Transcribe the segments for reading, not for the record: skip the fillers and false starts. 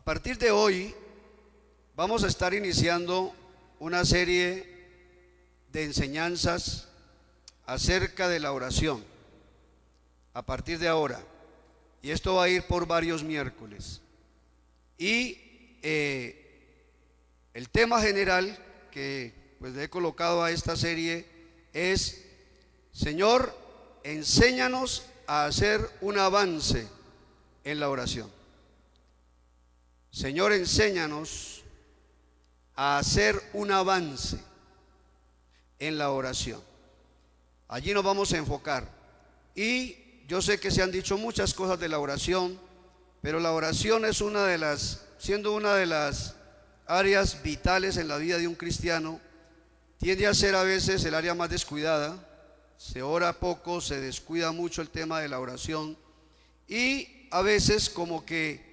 partir de hoy vamos a estar iniciando una serie de enseñanzas acerca de la oración a partir de ahora, y esto va a ir por varios miércoles. Y el tema general que pues le he colocado a esta serie es: Señor, enséñanos a hacer un avance en la oración. Señor, enséñanos a hacer un avance en la oración. Allí nos vamos a enfocar. Y yo sé que se han dicho muchas cosas de la oración, pero la oración es siendo una de las áreas vitales en la vida de un cristiano, tiende a ser a veces el área más descuidada. Se ora poco, se descuida mucho el tema de la oración, y a veces como que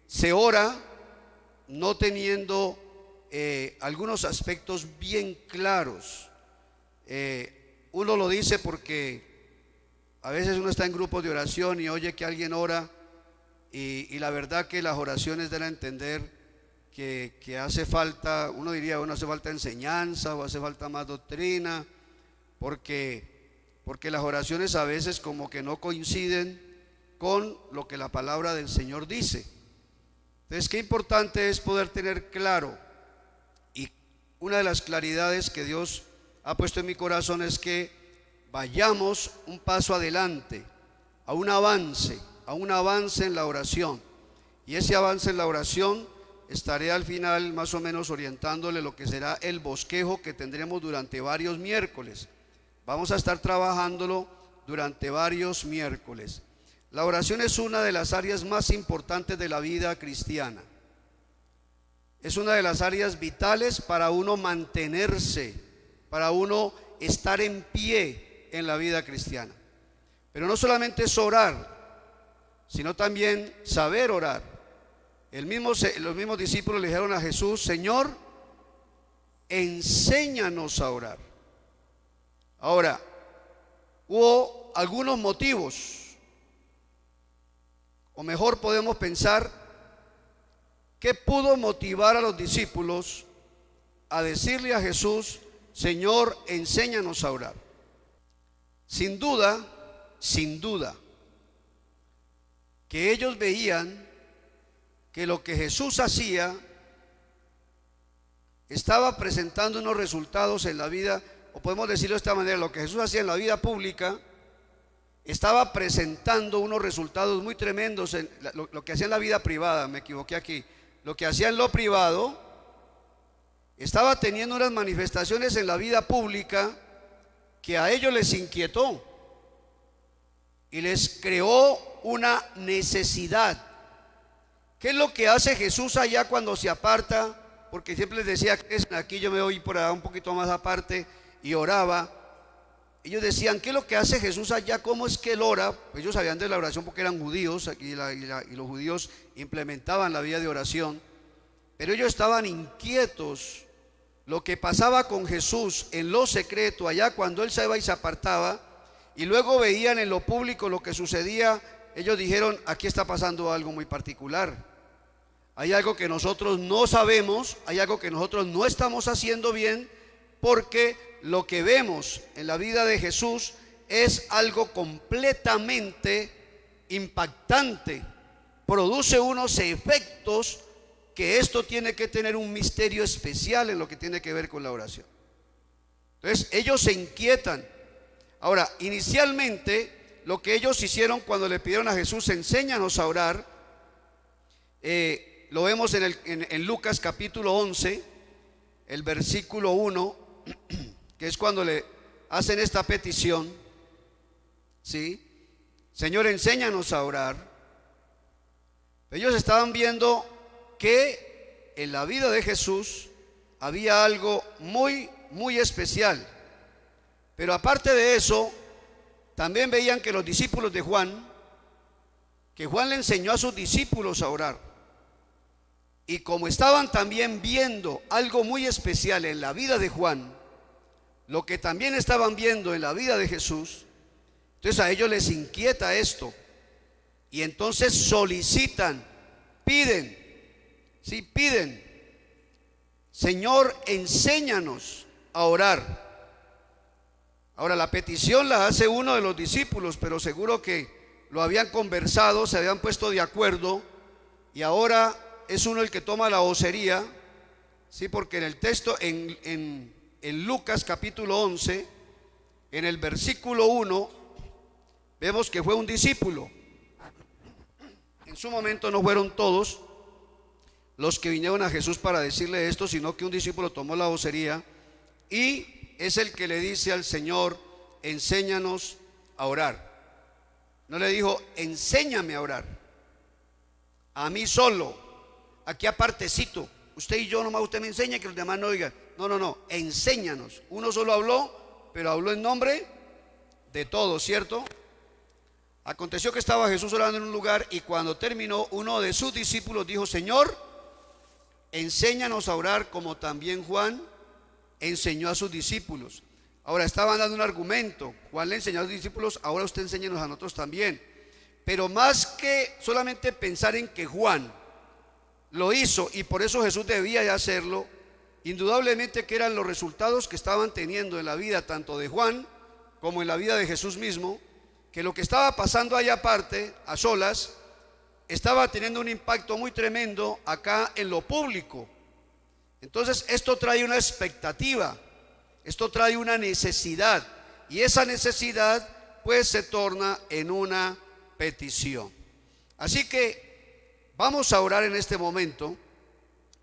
se ora no teniendo algunos aspectos bien claros. Uno lo dice porque a veces uno está en grupos de oración y oye que alguien ora, y la verdad que las oraciones dan a entender que hace falta, uno diría, bueno, hace falta enseñanza o hace falta más doctrina, porque las oraciones a veces como que no coinciden con lo que la palabra del Señor dice. Entonces, qué importante es poder tener claro, y una de las claridades que Dios ha puesto en mi corazón es que vayamos un paso adelante, a un avance en la oración. Y ese avance en la oración estaré al final más o menos orientándole lo que será el bosquejo que tendremos durante varios miércoles. Vamos a estar trabajándolo durante varios miércoles. La oración es una de las áreas más importantes de la vida cristiana. Es una de las áreas vitales para uno mantenerse, para uno estar en pie en la vida cristiana. Pero no solamente es orar, sino también saber orar. Los mismos discípulos le dijeron a Jesús: Señor, enséñanos a orar. Ahora, hubo algunos motivos, o mejor podemos pensar, ¿qué pudo motivar a los discípulos a decirle a Jesús: Señor, enséñanos a orar? Sin duda, que ellos veían que lo que Jesús hacía estaba presentando unos resultados en la vida, o podemos decirlo de esta manera: lo que Jesús hacía en la vida pública estaba presentando unos resultados muy tremendos en lo que hacía en la vida privada. Me equivoqué aquí. Lo que hacía en lo privado estaba teniendo unas manifestaciones en la vida pública que a ellos les inquietó y les creó una necesidad. ¿Qué es lo que hace Jesús allá cuando se aparta? Porque siempre les decía: aquí yo me voy por allá un poquito más aparte, y oraba. Ellos decían: ¿qué es lo que hace Jesús allá? ¿Cómo es que él ora? Pues ellos sabían de la oración porque eran judíos, y los judíos implementaban la vida de oración. Pero ellos estaban inquietos. Lo que pasaba con Jesús en lo secreto, allá cuando él se iba y se apartaba, y luego veían en lo público lo que sucedía, ellos dijeron: aquí está pasando algo muy particular. Hay algo que nosotros no sabemos, hay algo que nosotros no estamos haciendo bien, porque lo que vemos en la vida de Jesús es algo completamente impactante. Produce unos efectos que esto tiene que tener un misterio especial en lo que tiene que ver con la oración. Entonces ellos se inquietan. Ahora, inicialmente lo que ellos hicieron cuando le pidieron a Jesús: enséñanos a orar, lo vemos en Lucas capítulo 11, el versículo 1, que es cuando le hacen esta petición, ¿sí? Señor, enséñanos a orar. Ellos estaban viendo que en la vida de Jesús había algo muy, muy especial. Pero aparte de eso, también veían que los discípulos de Juan, que Juan le enseñó a sus discípulos a orar. Y como estaban también viendo algo muy especial en la vida de Juan, lo que también estaban viendo en la vida de Jesús, entonces a ellos les inquieta esto. Y entonces solicitan, piden Sí, piden, Señor, enséñanos a orar. Ahora, la petición la hace uno de los discípulos, pero seguro que lo habían conversado, se habían puesto de acuerdo, y ahora es uno el que toma la vocería, sí, porque en el texto, en Lucas capítulo 11, en el versículo 1, vemos que fue un discípulo. En su momento no fueron todos los que vinieron a Jesús para decirle esto, sino que un discípulo tomó la vocería y es el que le dice al Señor, enséñanos a orar. No le dijo, enséñame a orar, a mí solo, aquí apartecito, usted y yo nomás, usted me enseña, que los demás no oigan. No, enséñanos. Uno solo habló, pero habló en nombre de todos, ¿cierto? Aconteció que estaba Jesús orando en un lugar y cuando terminó, uno de sus discípulos dijo, Señor, enséñanos a orar como también Juan enseñó a sus discípulos. Ahora estaban dando un argumento. Juan le enseñó a sus discípulos, ahora usted enséñanos a nosotros también. Pero más que solamente pensar en que Juan lo hizo y por eso Jesús debía de hacerlo, indudablemente que eran los resultados que estaban teniendo en la vida tanto de Juan como en la vida de Jesús mismo, que lo que estaba pasando allá aparte, a solas, estaba teniendo un impacto muy tremendo acá en lo público. Entonces esto trae una expectativa, esto trae una necesidad, y esa necesidad pues se torna en una petición. Así que vamos a orar en este momento,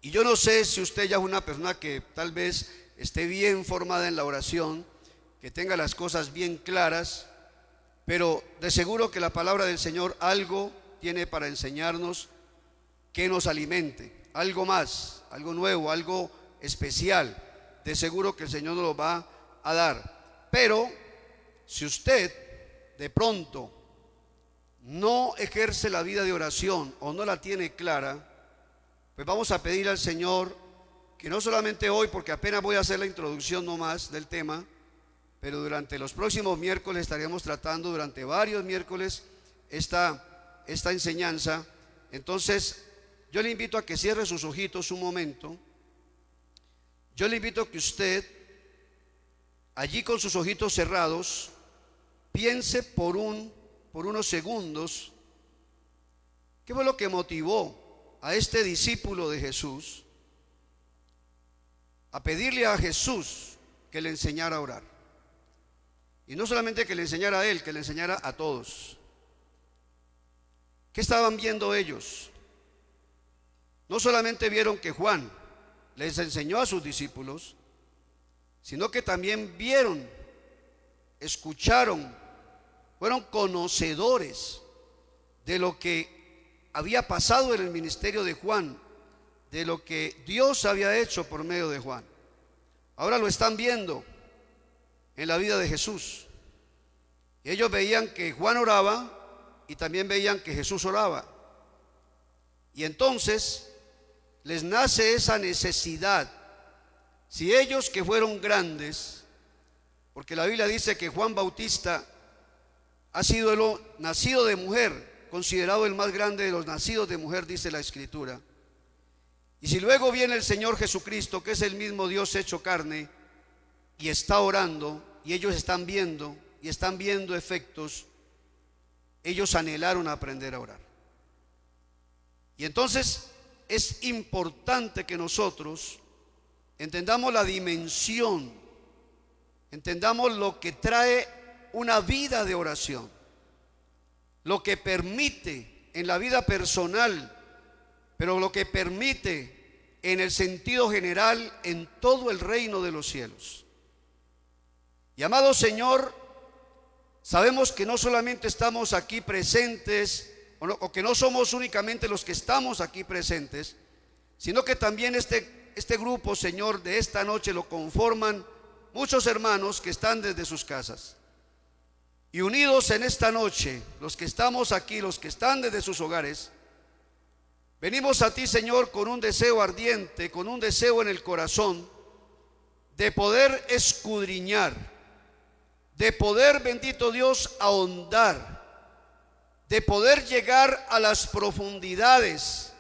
y yo no sé si usted ya es una persona que tal vez esté bien formada en la oración, que tenga las cosas bien claras, pero de seguro que la palabra del Señor algo tiene para enseñarnos que nos alimente, algo más, algo nuevo, algo especial. De seguro que el Señor nos lo va a dar. Pero si usted de pronto no ejerce la vida de oración o no la tiene clara, pues vamos a pedir al Señor que no solamente hoy, porque apenas voy a hacer la introducción nomás del tema, pero durante los próximos miércoles estaremos tratando durante varios miércoles esta enseñanza. Entonces yo le invito a que cierre sus ojitos un momento. Yo le invito a que usted allí con sus ojitos cerrados piense por unos segundos qué fue lo que motivó a este discípulo de Jesús a pedirle a Jesús que le enseñara a orar. Y no solamente que le enseñara a él, que le enseñara a todos. ¿Qué estaban viendo ellos? No solamente vieron que Juan les enseñó a sus discípulos, sino que también vieron, escucharon, fueron conocedores de lo que había pasado en el ministerio de Juan, de lo que Dios había hecho por medio de Juan. Ahora lo están viendo en la vida de Jesús. Y ellos veían que Juan oraba y también veían que Jesús oraba. Y entonces les nace esa necesidad. Si ellos que fueron grandes, porque la Biblia dice que Juan Bautista ha sido el nacido de mujer, considerado el más grande de los nacidos de mujer, dice la Escritura. Y si luego viene el Señor Jesucristo, que es el mismo Dios hecho carne, y está orando, y ellos están viendo, y están viendo efectos, ellos anhelaron aprender a orar. Y entonces es importante que nosotros entendamos la dimensión, entendamos lo que trae una vida de oración, lo que permite en la vida personal, pero lo que permite en el sentido general en todo el reino de los cielos. Y amado Señor, sabemos que no solamente estamos aquí presentes, o que no somos únicamente los que estamos aquí presentes, sino que también este grupo, Señor, de esta noche lo conforman muchos hermanos que están desde sus casas. Y unidos en esta noche, los que estamos aquí, los que están desde sus hogares, venimos a ti, Señor, con un deseo ardiente, con un deseo en el corazón de poder escudriñar, de poder, bendito Dios, ahondar, de poder llegar a las profundidades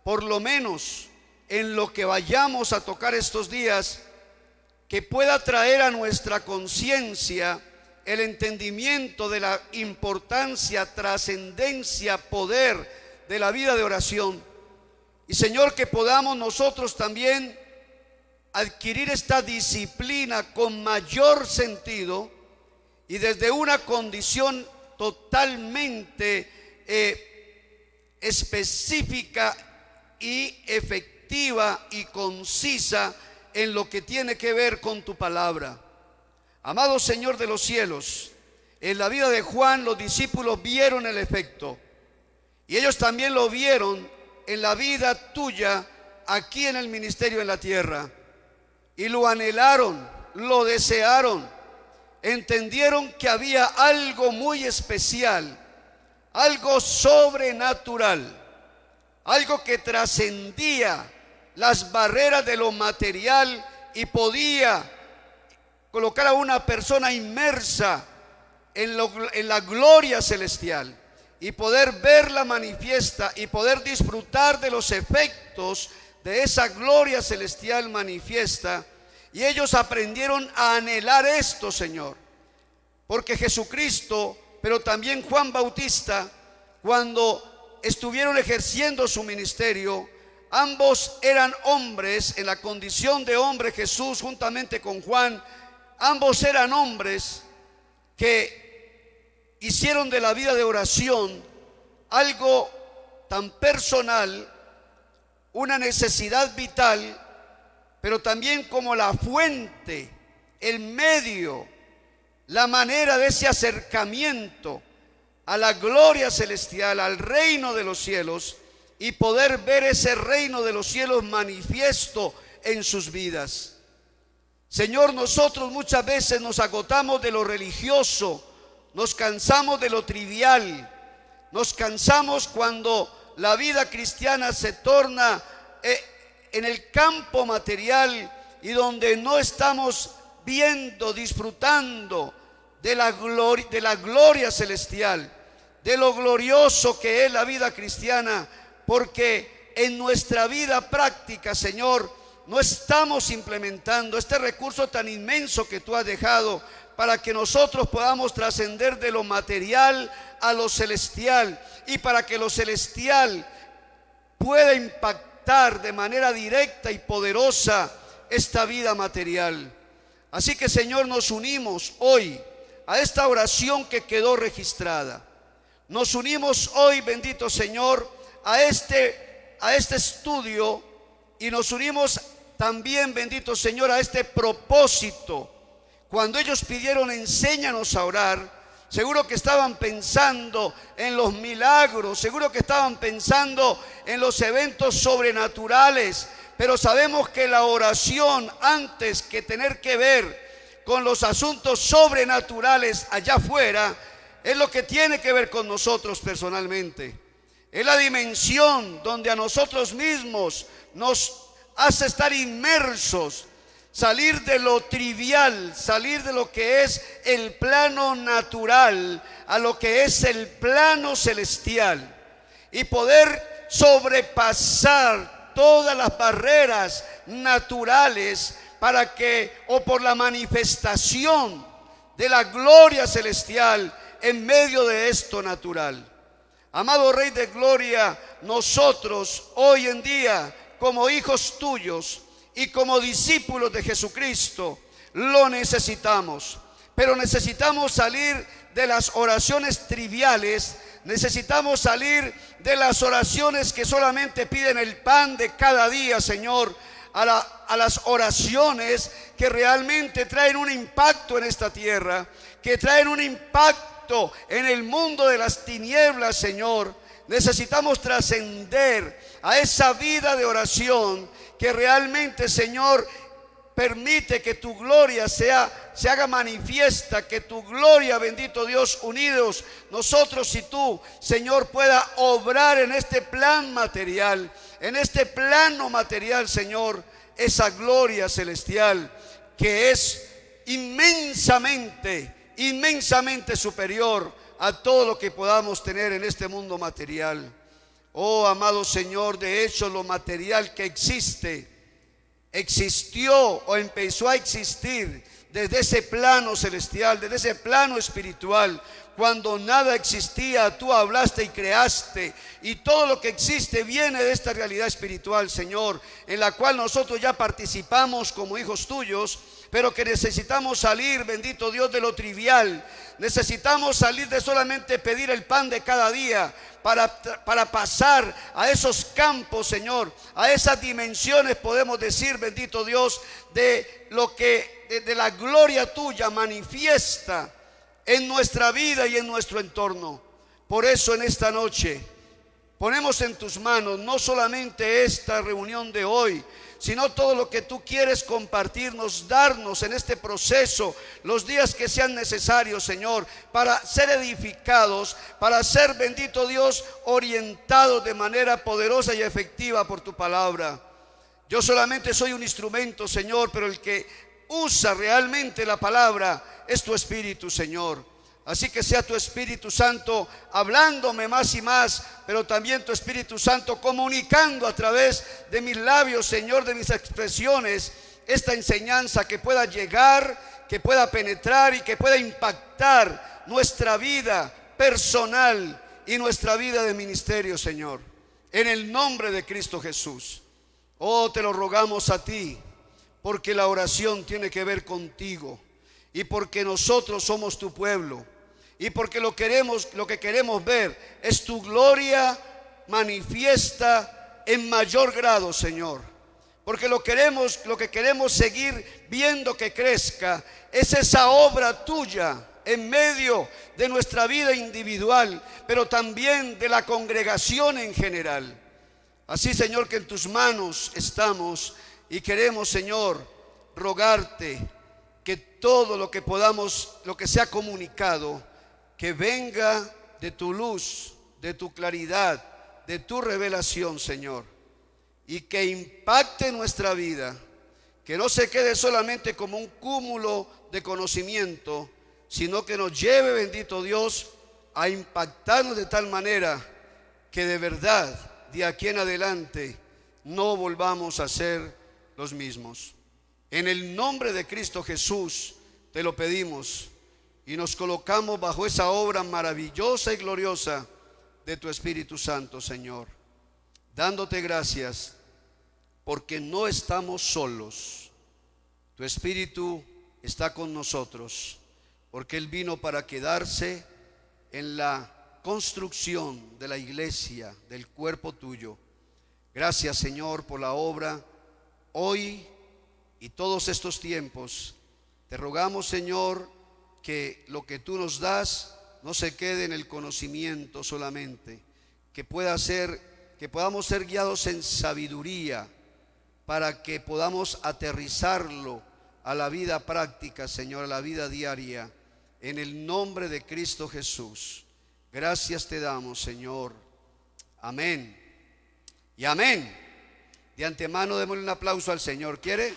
por lo menos en lo que vayamos a tocar estos días, que pueda traer a nuestra conciencia el entendimiento de la importancia, trascendencia, poder de la vida de oración. Y Señor, que podamos nosotros también adquirir esta disciplina con mayor sentido y desde una condición totalmente específica y efectiva y concisa en lo que tiene que ver con tu palabra. Amado Señor de los cielos, en la vida de Juan los discípulos vieron el efecto y ellos también lo vieron en la vida tuya aquí en el ministerio en la tierra, y lo anhelaron, lo desearon, entendieron que había algo muy especial, algo sobrenatural, algo que trascendía las barreras de lo material y podía colocar a una persona inmersa en la gloria celestial y poder verla manifiesta y poder disfrutar de los efectos de esa gloria celestial manifiesta. Y ellos aprendieron a anhelar esto, Señor, porque Jesucristo, pero también Juan Bautista, cuando estuvieron ejerciendo su ministerio, ambos eran hombres en la condición de hombre. Jesús juntamente con Juan, ambos eran hombres que hicieron de la vida de oración algo tan personal, una necesidad vital, pero también como la fuente, el medio, la manera de ese acercamiento a la gloria celestial, al reino de los cielos, y poder ver ese reino de los cielos manifiesto en sus vidas. Señor, nosotros muchas veces nos agotamos de lo religioso, nos cansamos de lo trivial, nos cansamos cuando la vida cristiana se torna en el campo material y donde no estamos viendo, disfrutando de la gloria celestial, de lo glorioso que es la vida cristiana, porque en nuestra vida práctica, Señor, no estamos implementando este recurso tan inmenso que tú has dejado para que nosotros podamos trascender de lo material a lo celestial, y para que lo celestial pueda impactar de manera directa y poderosa esta vida material. Así que, Señor, nos unimos hoy a esta oración que quedó registrada. Nos unimos hoy, bendito Señor, a este estudio, y nos unimos también, bendito Señor, a este propósito. Cuando ellos pidieron enséñanos a orar, seguro que estaban pensando en los milagros, seguro que estaban pensando en los eventos sobrenaturales, pero sabemos que la oración, antes que tener que ver con los asuntos sobrenaturales allá afuera, es lo que tiene que ver con nosotros personalmente. Es la dimensión donde a nosotros mismos nos hace estar inmersos, salir de lo trivial, salir de lo que es el plano natural a lo que es el plano celestial, y poder sobrepasar todas las barreras naturales para que, o por la manifestación de la gloria celestial en medio de esto natural. Amado Rey de Gloria, nosotros hoy en día, como hijos tuyos y como discípulos de Jesucristo, lo necesitamos. Pero necesitamos salir de las oraciones triviales, necesitamos salir de las oraciones que solamente piden el pan de cada día, Señor, a las oraciones que realmente traen un impacto en esta tierra, que traen un impacto en el mundo de las tinieblas, Señor. Necesitamos trascender a esa vida de oración que realmente, Señor, permite que tu gloria se haga manifiesta, que tu gloria, bendito Dios, unidos nosotros y tú, Señor, pueda obrar en este plan material, en este plano material, Señor, esa gloria celestial que es inmensamente superior a todo lo que podamos tener en este mundo material. Oh, amado Señor, de hecho lo material que existió o empezó a existir desde ese plano celestial, desde ese plano espiritual. Cuando nada existía, tú hablaste y creaste, y todo lo que existe viene de esta realidad espiritual, Señor, en la cual nosotros ya participamos como hijos tuyos, pero que necesitamos salir, bendito Dios, de lo trivial. Necesitamos salir de solamente pedir el pan de cada día para pasar a esos campos, Señor, a esas dimensiones, podemos decir, bendito Dios, de lo que de la gloria tuya manifiesta en nuestra vida y en nuestro entorno. Por eso en esta noche ponemos en tus manos no solamente esta reunión de hoy, sino todo lo que tú quieres compartirnos, darnos en este proceso, los días que sean necesarios, Señor, para ser edificados, para ser, bendito Dios, orientados de manera poderosa y efectiva por tu palabra. Yo solamente soy un instrumento, Señor, pero el que usa realmente la palabra es tu Espíritu, Señor. Así que sea tu Espíritu Santo hablándome más y más, pero también tu Espíritu Santo comunicando a través de mis labios, Señor, de mis expresiones, esta enseñanza que pueda llegar, que pueda penetrar y que pueda impactar nuestra vida personal y nuestra vida de ministerio, Señor, en el nombre de Cristo Jesús. Oh, te lo rogamos a ti, porque la oración tiene que ver contigo, y porque nosotros somos tu pueblo, y porque lo que queremos ver es tu gloria manifiesta en mayor grado, Señor. Porque lo que queremos seguir viendo que crezca es esa obra tuya en medio de nuestra vida individual, pero también de la congregación en general. Así, Señor, que en tus manos estamos, y queremos, Señor, rogarte que todo lo que podamos, lo que sea comunicado, que venga de tu luz, de tu claridad, de tu revelación, Señor, y que impacte nuestra vida, que no se quede solamente como un cúmulo de conocimiento, sino que nos lleve, bendito Dios, a impactarnos de tal manera que de verdad, de aquí en adelante, no volvamos a ser los mismos. En el nombre de Cristo Jesús te lo pedimos, y nos colocamos bajo esa obra maravillosa y gloriosa de tu Espíritu Santo, Señor, dándote gracias porque no estamos solos. Tu Espíritu está con nosotros, porque Él vino para quedarse en la construcción de la iglesia, del cuerpo tuyo. Gracias, Señor, por la obra hoy y todos estos tiempos. Te rogamos, Señor, que lo que tú nos das no se quede en el conocimiento solamente, que podamos ser guiados en sabiduría, para que podamos aterrizarlo a la vida práctica, Señor, a la vida diaria, en el nombre de Cristo Jesús. Gracias te damos, Señor. Amén y amén. De antemano démosle un aplauso al Señor. ¿Quiere?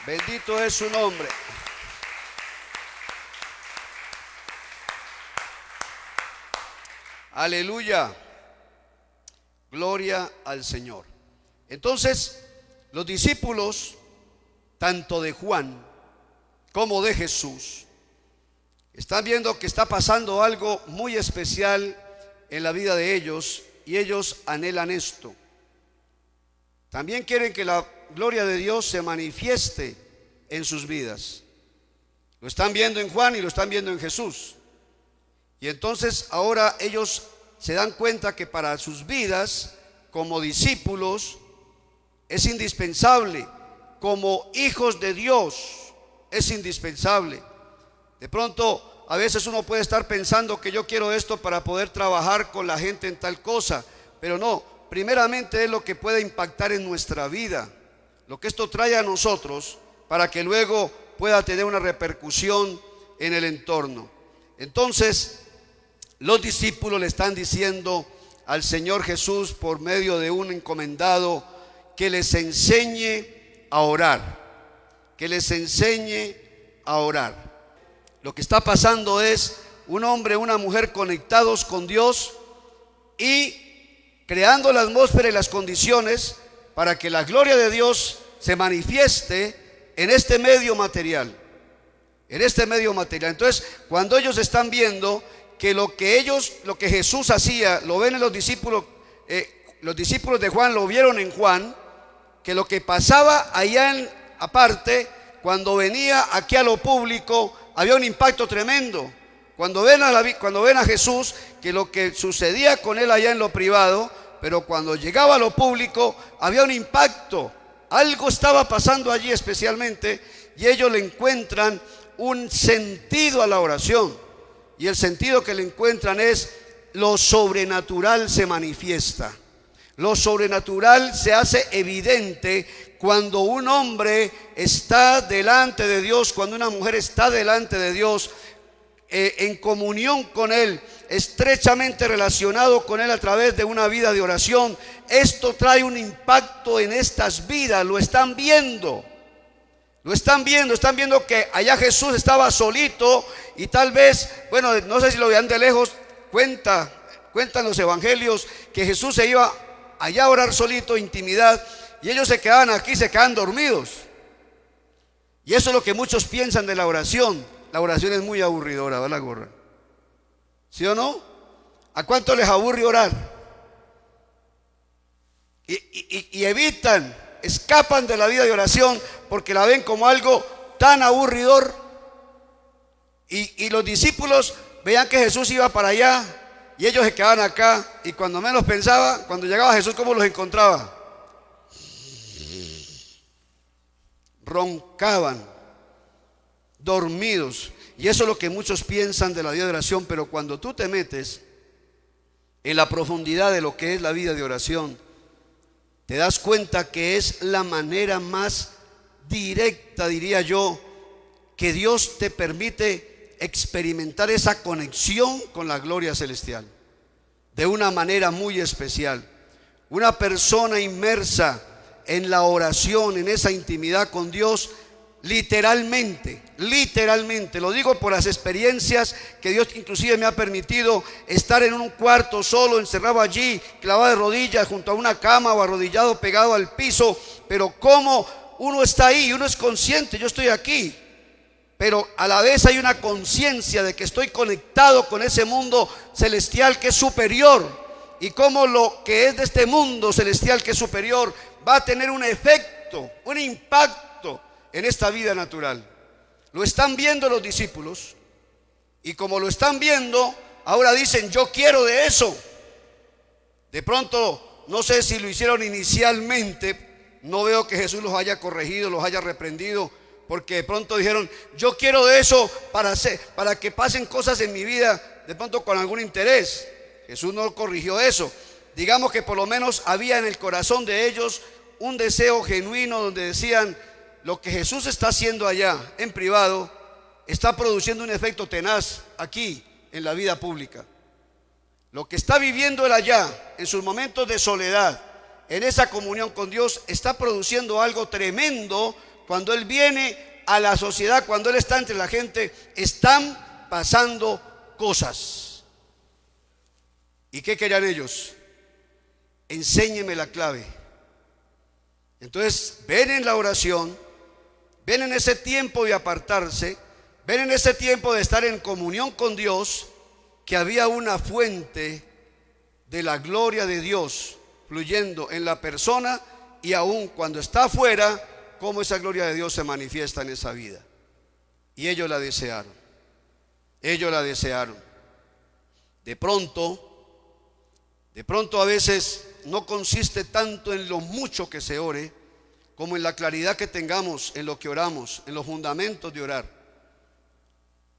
Bendito es su nombre. Aleluya. Gloria al Señor. Entonces, los discípulos, tanto de Juan como de Jesús, están viendo que está pasando algo muy especial en la vida de ellos, y ellos anhelan esto. También quieren que la gloria de Dios se manifieste en sus vidas. Lo están viendo en Juan y lo están viendo en Jesús. Y entonces ahora ellos se dan cuenta que para sus vidas como discípulos es indispensable, como hijos de Dios es indispensable. De pronto a veces uno puede estar pensando que yo quiero esto para poder trabajar con la gente en tal cosa, pero no, primeramente es lo que puede impactar en nuestra vida, lo que esto trae a nosotros, para que luego pueda tener una repercusión en el entorno. Entonces los discípulos le están diciendo al Señor Jesús por medio de un encomendado que les enseñe a orar, que les enseñe a orar. Lo que está pasando es un hombre y una mujer conectados con Dios, y creando la atmósfera y las condiciones para que la gloria de Dios se manifieste en este medio material. En este medio material. Entonces, cuando ellos están viendo que lo que Jesús hacía, lo ven en los discípulos de Juan lo vieron en Juan, que lo que pasaba allá aparte, cuando venía aquí a lo público, había un impacto tremendo. Cuando ven a Jesús, que lo que sucedía con él allá en lo privado, pero cuando llegaba a lo público, había un impacto. Algo estaba pasando allí especialmente, y ellos le encuentran un sentido a la oración. Y el sentido que le encuentran es: lo sobrenatural se manifiesta. Lo sobrenatural se hace evidente cuando un hombre está delante de Dios, cuando una mujer está delante de Dios, en comunión con Él, estrechamente relacionado con Él a través de una vida de oración. Esto trae un impacto en estas vidas. Lo están viendo. Están viendo que allá Jesús estaba solito, y tal vez, bueno, no sé si lo vean de lejos, cuentan los evangelios que Jesús se iba allá a orar solito, intimidad, y ellos se quedaban aquí, se quedaban dormidos. Y eso es lo que muchos piensan de la oración. La oración es muy aburridora, ¿va la gorra? ¿Sí o no? ¿A cuánto les aburre orar? Y evitan, escapan de la vida de oración porque la ven como algo tan aburridor. Y los discípulos veían que Jesús iba para allá y ellos se quedaban acá, y cuando menos pensaba, cuando llegaba Jesús, ¿cómo los encontraba? Roncaban, dormidos. Y eso es lo que muchos piensan de la vida de oración. Pero cuando tú te metes en la profundidad de lo que es la vida de oración, te das cuenta que es la manera más directa, diría yo, que Dios te permite experimentar esa conexión con la gloria celestial de una manera muy especial. Una persona inmersa en la oración, en esa intimidad con Dios, literalmente, lo digo por las experiencias que Dios inclusive me ha permitido estar en un cuarto solo, encerrado allí, clavado de rodillas junto a una cama o arrodillado pegado al piso. Pero como uno está ahí, uno es consciente: yo estoy aquí, pero a la vez hay una conciencia de que estoy conectado con ese mundo celestial que es superior, y como lo que es de este mundo celestial que es superior va a tener un efecto, un impacto en esta vida natural. Lo están viendo los discípulos, y como lo están viendo, ahora dicen: yo quiero de eso. De pronto, no sé si lo hicieron inicialmente, no veo que Jesús los haya corregido, los haya reprendido, porque de pronto dijeron: yo quiero de eso para que pasen cosas en mi vida, de pronto con algún interés. Jesús no corrigió eso. Digamos que por lo menos había en el corazón de ellos un deseo genuino, donde decían: lo que Jesús está haciendo allá en privado está produciendo un efecto tenaz aquí en la vida pública. Lo que está viviendo él allá en sus momentos de soledad, en esa comunión con Dios, está produciendo algo tremendo. Cuando él viene a la sociedad, cuando él está entre la gente, están pasando cosas. ¿Y qué querían ellos? Enséñeme la clave. Entonces ven en la oración, ven en ese tiempo de apartarse, ven en ese tiempo de estar en comunión con Dios, que había una fuente de la gloria de Dios fluyendo en la persona, y aún cuando está afuera, cómo esa gloria de Dios se manifiesta en esa vida. Y ellos la desearon. De pronto a veces no consiste tanto en lo mucho que se ore, como en la claridad que tengamos en lo que oramos, en los fundamentos de orar.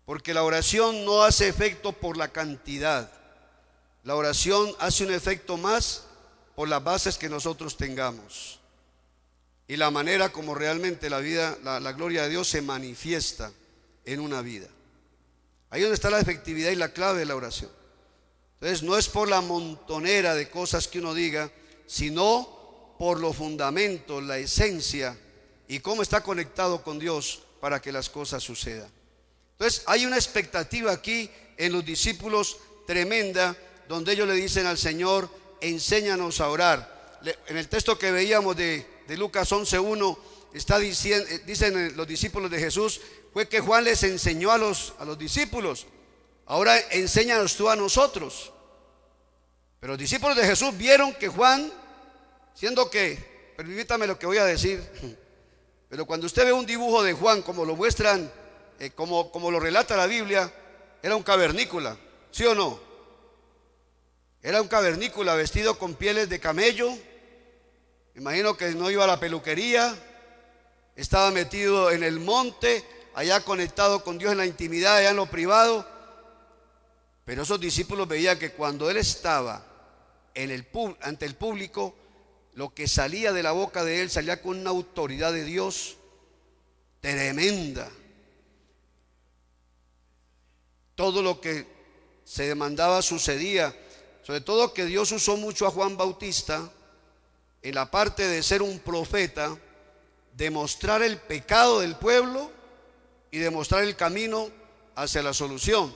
Porque la oración no hace efecto por la cantidad. La oración hace un efecto más por las bases que nosotros tengamos y la manera como realmente la gloria de Dios se manifiesta en una vida. Ahí es donde está la efectividad y la clave de la oración. Entonces no es por la montonera de cosas que uno diga, sino por los fundamentos, la esencia y cómo está conectado con Dios para que las cosas sucedan. Entonces hay una expectativa aquí en los discípulos tremenda, donde ellos le dicen al Señor: enséñanos a orar. En el texto que veíamos de Lucas 11:1 está diciendo, dicen los discípulos de Jesús, fue que Juan les enseñó a los discípulos. Ahora enséñanos tú a nosotros. Pero los discípulos de Jesús vieron que Juan, siendo que, permítame lo que voy a decir, pero cuando usted ve un dibujo de Juan, como lo muestran, como lo relata la Biblia, era un cavernícola, ¿sí o no? Era un cavernícola vestido con pieles de camello. Me imagino que no iba a la peluquería, estaba metido en el monte, allá conectado con Dios en la intimidad, allá en lo privado. Pero esos discípulos veían que cuando él estaba ante el público, lo que salía de la boca de él salía con una autoridad de Dios tremenda. Todo lo que se demandaba sucedía. Sobre todo que Dios usó mucho a Juan Bautista en la parte de ser un profeta, demostrar el pecado del pueblo y demostrar el camino hacia la solución.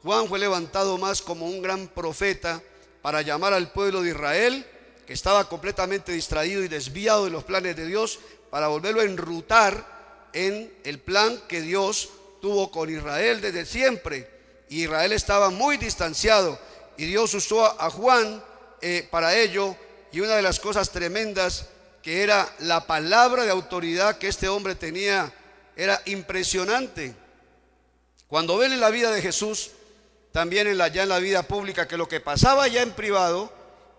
Juan fue levantado más como un gran profeta para llamar al pueblo de Israel, que estaba completamente distraído y desviado de los planes de Dios, para volverlo a enrutar en el plan que Dios tuvo con Israel desde siempre. Y Israel estaba muy distanciado y Dios usó a Juan para ello. Y una de las cosas tremendas que era la palabra de autoridad que este hombre tenía era impresionante. Cuando ven en la vida de Jesús, también ya en la vida pública, que lo que pasaba ya en privado,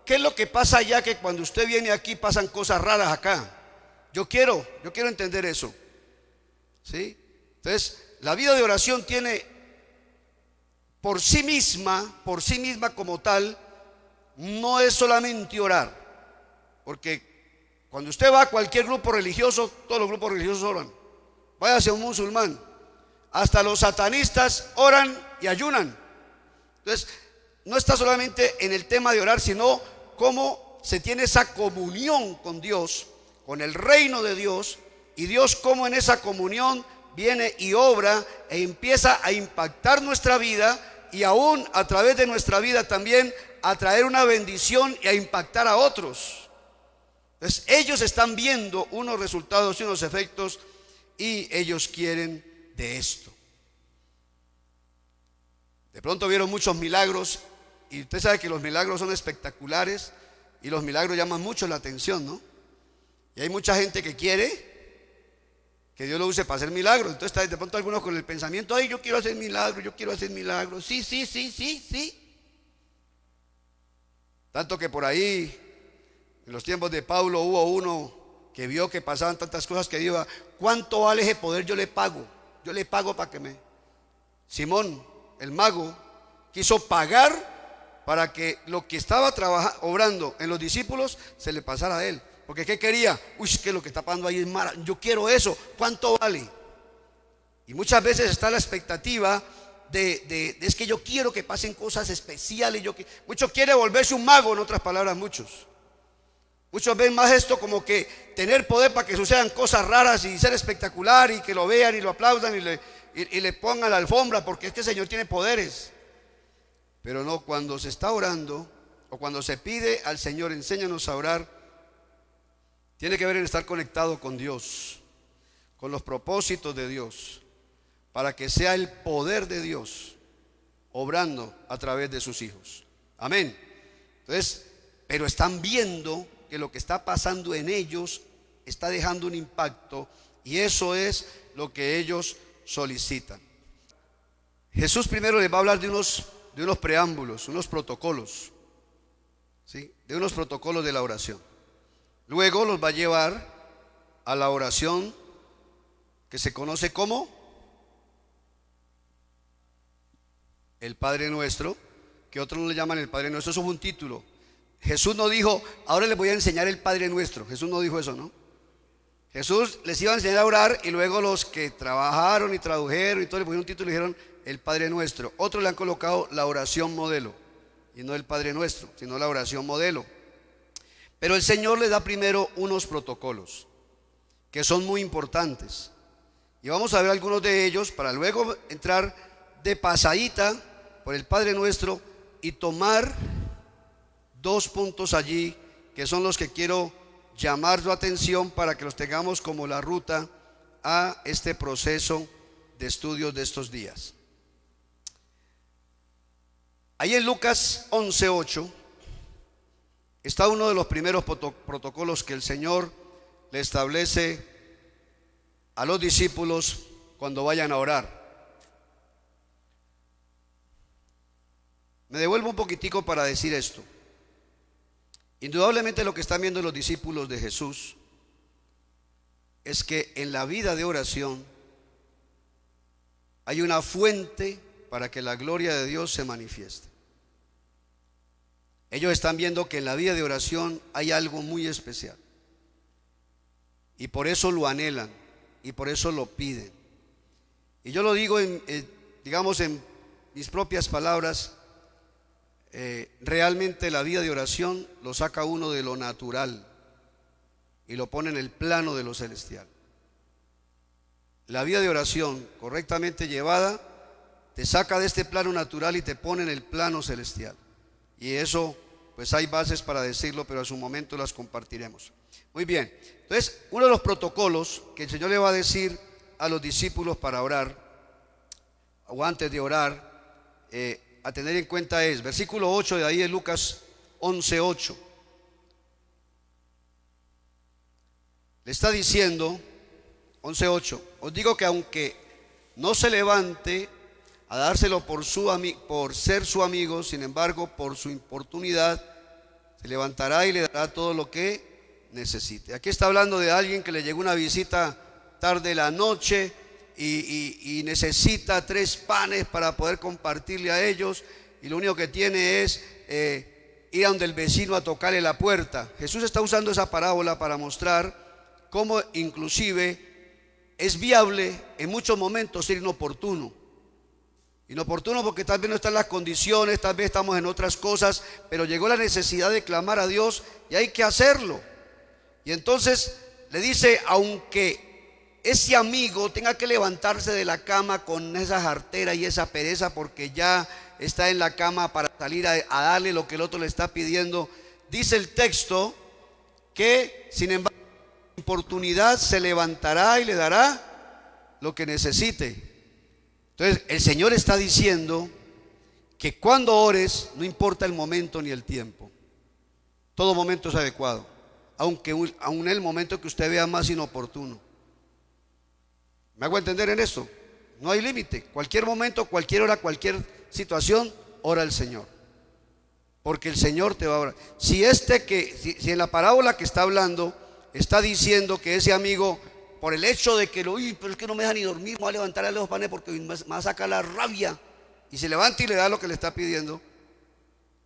¿qué es lo que pasa allá? Que cuando usted viene aquí pasan cosas raras acá. Yo quiero entender eso, ¿sí? Entonces, la vida de oración tiene por sí misma como tal, no es solamente orar, porque cuando usted va a cualquier grupo religioso, todos los grupos religiosos oran. Vaya hacia un musulmán, hasta los satanistas oran y ayunan. Entonces, no está solamente en el tema de orar, sino cómo se tiene esa comunión con Dios, con el reino de Dios, y Dios cómo en esa comunión viene y obra e empieza a impactar nuestra vida, y aún a través de nuestra vida también a traer una bendición y a impactar a otros. Entonces ellos están viendo unos resultados y unos efectos, y ellos quieren de esto. De pronto vieron muchos milagros, y usted sabe que los milagros son espectaculares y los milagros llaman mucho la atención, ¿no? Y hay mucha gente que quiere que Dios lo use para hacer milagros. Entonces está de pronto algunos con el pensamiento, ay, yo quiero hacer milagros, sí. Tanto que por ahí, en los tiempos de Pablo, hubo uno que vio que pasaban tantas cosas que dijo, ¿cuánto vale ese poder? Yo le pago para que me... Simón, el mago, quiso pagar para que lo que estaba obrando en los discípulos se le pasara a él. Porque ¿qué quería? Uy, que lo que está pasando ahí es malo, yo quiero eso, ¿cuánto vale? Y muchas veces está la expectativa es que yo quiero que pasen cosas especiales. Muchos quieren volverse un mago, en otras palabras, muchos ven más esto como que tener poder para que sucedan cosas raras y ser espectacular, y que lo vean y lo aplaudan y le pongan la alfombra, porque es que el Señor tiene poderes. Pero no, cuando se está orando o cuando se pide al Señor, enséñanos a orar, tiene que ver en estar conectado con Dios, con los propósitos de Dios, para que sea el poder de Dios obrando a través de sus hijos. Amén. Entonces, pero están viendo que lo que está pasando en ellos está dejando un impacto, y eso es lo que ellos solicitan. Jesús primero les va a hablar de unos preámbulos, unos protocolos, ¿sí? De unos protocolos de la oración. Luego los va a llevar a la oración que se conoce como el Padre Nuestro, que otros no le llaman el Padre Nuestro. Eso es un título. Jesús no dijo, ahora les voy a enseñar el Padre Nuestro. Jesús no dijo eso, ¿no? Jesús les iba a enseñar a orar, y luego los que trabajaron y tradujeron y todo le pusieron un título y dijeron el Padre Nuestro. Otros le han colocado la oración modelo, y no el Padre Nuestro, sino la oración modelo. Pero el Señor les da primero unos protocolos que son muy importantes, y vamos a ver algunos de ellos para luego entrar de pasadita por el Padre Nuestro y tomar dos puntos allí que son los que quiero llamar su atención para que los tengamos como la ruta a este proceso de estudios de estos días. Ahí en Lucas 11:8 está uno de los primeros protocolos que el Señor le establece a los discípulos cuando vayan a orar. Me devuelvo un poquitico para decir esto. Indudablemente lo que están viendo los discípulos de Jesús es que en la vida de oración hay una fuente para que la gloria de Dios se manifieste. Ellos están viendo que en la vida de oración hay algo muy especial y por eso lo anhelan y por eso lo piden. Y yo lo digo digamos en mis propias palabras. Realmente la vida de oración lo saca uno de lo natural y lo pone en el plano de lo celestial. La vida de oración correctamente llevada te saca de este plano natural y te pone en el plano celestial. Y eso, pues hay bases para decirlo, pero a su momento las compartiremos. Muy bien, entonces uno de los protocolos que el Señor le va a decir a los discípulos para orar o antes de orar, a tener en cuenta es, versículo 8 de ahí de Lucas 11:8. Le está diciendo, 11:8, os digo que aunque no se levante a dárselo por ser su amigo, sin embargo, por su importunidad, se levantará y le dará todo lo que necesite. Aquí está hablando de alguien que le llegó una visita tarde de la noche, y necesita 3 panes para poder compartirle a ellos, y lo único que tiene es ir a donde el vecino a tocarle la puerta. Jesús está usando esa parábola para mostrar cómo inclusive es viable en muchos momentos ser inoportuno porque tal vez no están las condiciones, tal vez estamos en otras cosas, pero llegó la necesidad de clamar a Dios y hay que hacerlo. Y entonces le dice, aunque ese amigo tenga que levantarse de la cama con esa jartera y esa pereza porque ya está en la cama para salir a darle lo que el otro le está pidiendo, dice el texto que sin embargo en oportunidad se levantará y le dará lo que necesite. Entonces el Señor está diciendo que cuando ores no importa el momento ni el tiempo, todo momento es adecuado, aun el momento que usted vea más inoportuno. ¿Me hago entender en esto? No hay límite. Cualquier momento, cualquier hora, cualquier situación, ora al Señor. Porque el Señor te va a orar. Si en la parábola que está hablando está diciendo que ese amigo, por el hecho de que pero es que no me deja ni dormir, me voy a levantar a los panes porque me va a sacar la rabia, y se levanta y le da lo que le está pidiendo,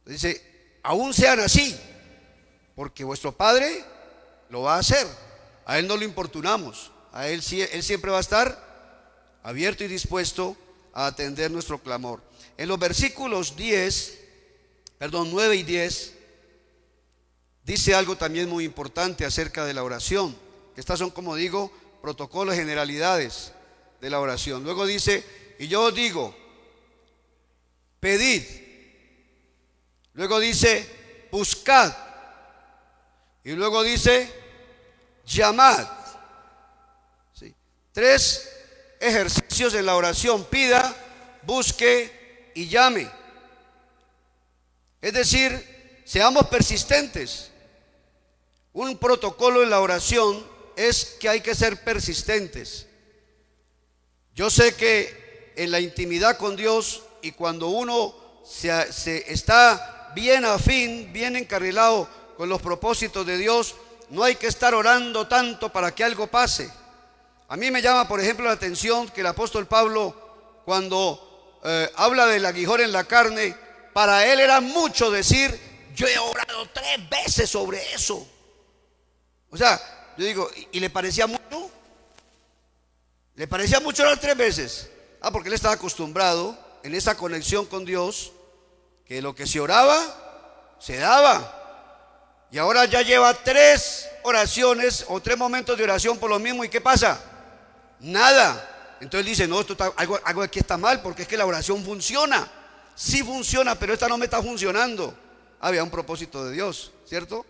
dice, aún sean así, porque vuestro Padre lo va a hacer. A Él no lo importunamos. A Él siempre va a estar abierto y dispuesto a atender nuestro clamor. En los versículos 9 y 10, dice algo también muy importante acerca de la oración. Estas son, como digo, protocolos, generalidades de la oración. Luego dice, y yo os digo, pedid. Luego dice, buscad. Y luego dice, llamad. 3 ejercicios en la oración: pida, busque y llame. Es decir, seamos persistentes. Un protocolo en la oración es que hay que ser persistentes. Yo sé que en la intimidad con Dios y cuando uno se está bien afín, bien encarrilado con los propósitos de Dios, no hay que estar orando tanto para que algo pase. A mí me llama, por ejemplo, la atención que el apóstol Pablo, cuando habla del aguijón en la carne, para él era mucho decir, yo he orado 3 veces sobre eso. O sea, yo digo, ¿y le parecía mucho? ¿Le parecía mucho orar 3 veces? Porque él estaba acostumbrado en esa conexión con Dios, que lo que se oraba, se daba. Y ahora ya lleva 3 oraciones o 3 momentos de oración por lo mismo. ¿Y qué pasa? Nada. Entonces dice, no, algo aquí está mal, porque es que la oración funciona. Sí funciona, pero esta no me está funcionando. había un propósito de Dios, ¿cierto?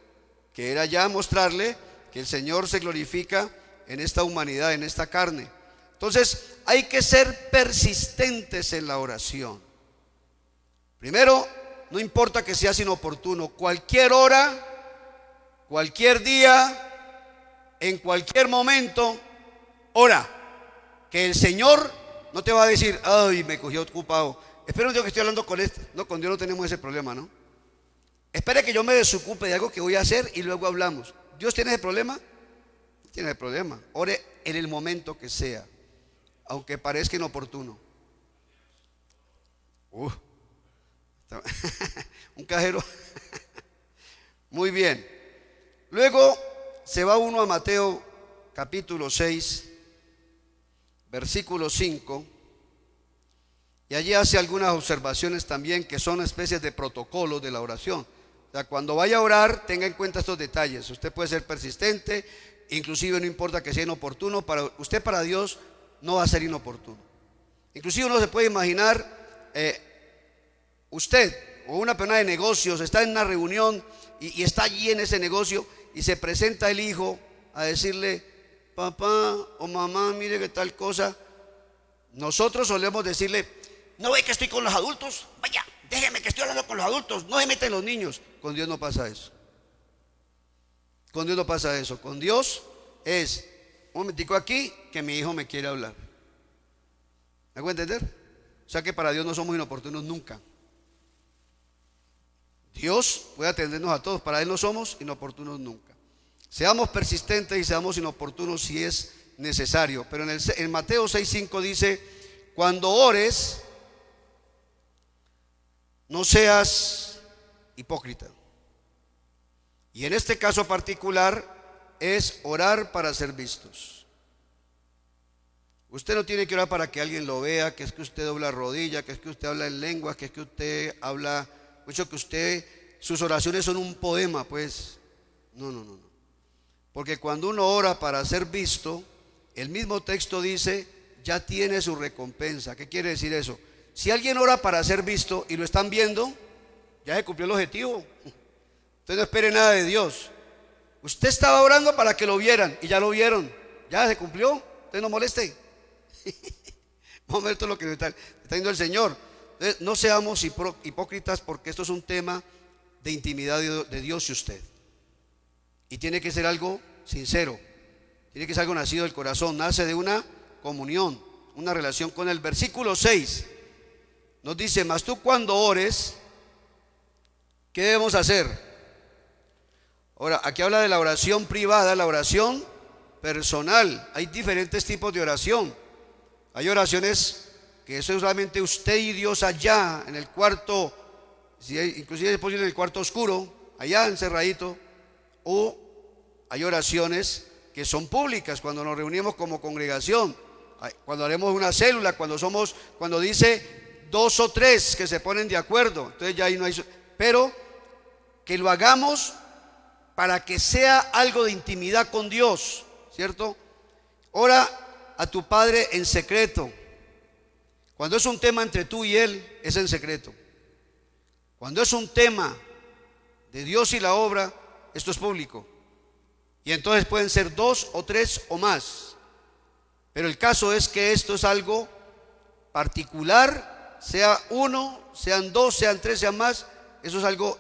Que era ya mostrarle que el Señor se glorifica en esta humanidad, en esta carne. Entonces hay que ser persistentes en la oración. Primero, no importa que sea inoportuno, cualquier hora, cualquier día, en cualquier momento, ora. Que el Señor no te va a decir, ay, me cogió ocupado. Espero Dios que estoy hablando con este. No, con Dios no tenemos ese problema, ¿no? Espere que yo me desocupe de algo que voy a hacer y luego hablamos. ¿Dios tiene ese problema? No tiene ese problema. Ore en el momento que sea, aunque parezca inoportuno. Un cajero. Muy bien. Luego se va uno a Mateo capítulo 6, versículo 5. Y allí hace algunas observaciones también que son especies de protocolo de la oración. O sea, cuando vaya a orar, tenga en cuenta estos detalles. Usted puede ser persistente, inclusive no importa que sea inoportuno. Para Dios no va a ser inoportuno. Inclusive uno se puede imaginar, usted o una persona de negocios está en una reunión y está allí en ese negocio y se presenta el hijo a decirle, papá o mamá, mire que tal cosa. Nosotros solemos decirle, ¿no ve que estoy con los adultos? Vaya, déjeme que estoy hablando con los adultos, no se meten los niños. Con Dios no pasa eso. Con Dios no pasa eso. Con Dios es, un momentico aquí, que mi hijo me quiere hablar. ¿Me hago entender? O sea que para Dios no somos inoportunos nunca. Dios puede atendernos a todos, para Él no somos inoportunos nunca. Seamos persistentes y seamos inoportunos si es necesario. Pero en Mateo 6:5 dice, cuando ores, no seas hipócrita. Y en este caso particular es orar para ser vistos. Usted no tiene que orar para que alguien lo vea, que es que usted dobla rodilla, que es que usted habla en lenguas, que es que usted habla, mucho que sus oraciones son un poema, pues. No. Porque cuando uno ora para ser visto, el mismo texto dice, ya tiene su recompensa. ¿Qué quiere decir eso? Si alguien ora para ser visto y lo están viendo, ya se cumplió el objetivo. Usted no espere nada de Dios. Usted estaba orando para que lo vieran y ya lo vieron. Ya se cumplió. Usted no moleste. Vamos a ver todo lo que está diciendo el Señor. Entonces, no seamos hipócritas, porque esto es un tema de intimidad de Dios y usted. Y tiene que ser algo sincero. Tiene que ser algo nacido del corazón. Nace de una comunión, una relación con Él. Versículo 6 nos dice, mas tú cuando ores, ¿qué debemos hacer? Ahora, aquí habla de la oración privada, la oración personal. Hay diferentes tipos de oración. Hay oraciones que eso es solamente usted y Dios allá en el cuarto, inclusive es posible en el cuarto oscuro, allá encerradito. O hay oraciones que son públicas, cuando nos reunimos como congregación, cuando haremos una célula, cuando dice 2 o 3 que se ponen de acuerdo. Entonces ya ahí no hay, pero que lo hagamos para que sea algo de intimidad con Dios, ¿cierto? Ora a tu Padre en secreto. Cuando es un tema entre tú y Él, es en secreto. Cuando es un tema de Dios y la obra, esto es público. Y entonces pueden ser 2 o 3 o más. Pero el caso es que esto es algo particular, sea 1, sean 2, sean 3, sean más. Eso es algo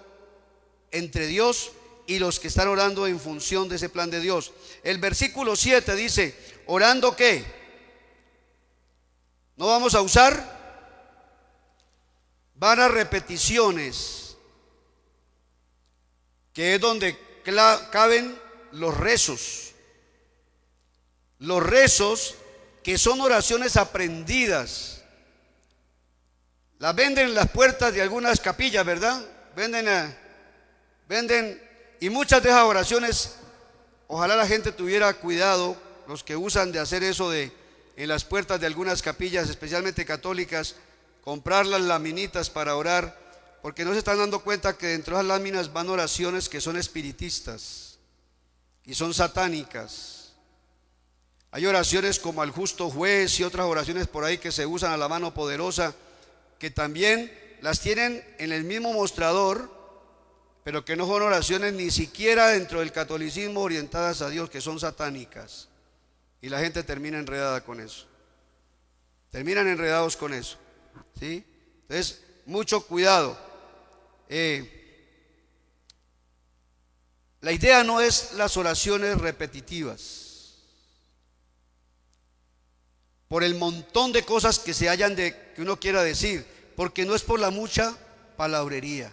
entre Dios y los que están orando en función de ese plan de Dios. El versículo 7 dice, ¿orando qué? No vamos a usar vanas repeticiones, que es donde caben los rezos. Los rezos que son oraciones aprendidas. Las venden en las puertas de algunas capillas, ¿verdad? Venden, y muchas de esas oraciones, ojalá la gente tuviera cuidado, los que usan de hacer eso en las puertas de algunas capillas, especialmente católicas, comprar las laminitas para orar, porque no se están dando cuenta que dentro de las láminas van oraciones que son espiritistas y son satánicas. Hay oraciones como al justo juez y otras oraciones por ahí que se usan a la mano poderosa, que también las tienen en el mismo mostrador pero que no son oraciones ni siquiera dentro del catolicismo orientadas a Dios, que son satánicas. Y la gente termina enredada con eso. Terminan enredados con eso, ¿sí? Entonces, mucho cuidado. La idea no es las oraciones repetitivas, por el montón de cosas que se hayan que uno quiera decir, porque no es por la mucha palabrería.